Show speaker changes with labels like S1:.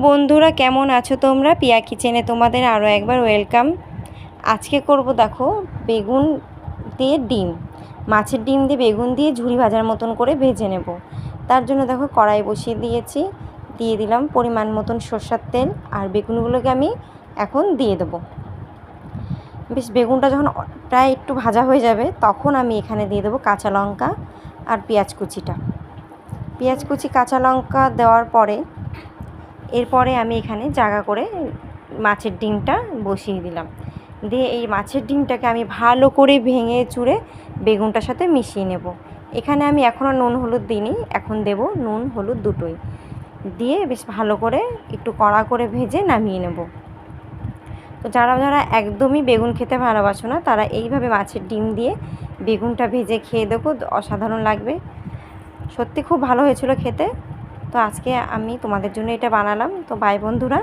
S1: বন্ধুরা কেমন আছো তোমরা? পিয়া কিচেনে তোমাদের আরও একবার ওয়েলকাম। আজকে করব দেখো বেগুন দিয়ে ডিম, মাছের ডিম দিয়ে বেগুন দিয়ে ঝুরি ভাজার মতন করে ভেজে নেব। তার জন্য দেখো কড়াই বসিয়ে দিয়েছি, দিয়ে দিলাম পরিমাণ মতন সরষের তেল, আর বেগুনগুলোকে আমি এখন দিয়ে দেবো। বেশ বেগুনটা যখন প্রায় একটু ভাজা হয়ে যাবে তখন আমি এখানে দিয়ে দেবো কাঁচা লঙ্কা আর পেঁয়াজ কুচিটা। পেঁয়াজ কুচি কাঁচা লঙ্কা দেওয়ার পরে এরপরে আমি এখানে জায়গা করে মাছের ডিমটা বসিয়ে দিলাম। দিয়ে এই মাছের ডিমটাকে আমি ভালো করে ভেঙে চুড়ে বেগুনটার সাথে মিশিয়ে নেব। এখানে আমি এখনও নুন হলুদ দিইনি, এখন দেব নুন হলুদ দুটোই দিয়ে বেশ ভালো করে একটু কড়া করে ভেজে নামিয়ে নেব। তো যারা যারা একদমই বেগুন খেতে ভালোবাসো না তারা এইভাবে মাছের ডিম দিয়ে বেগুনটা ভেজে খেয়ে দেখো, অসাধারণ লাগবে। সত্যি খুব ভালো হয়েছিল খেতে। তো আজকে আমি তোমাদের জন্য এটা বানালাম। তো বাই বন্ধুরা।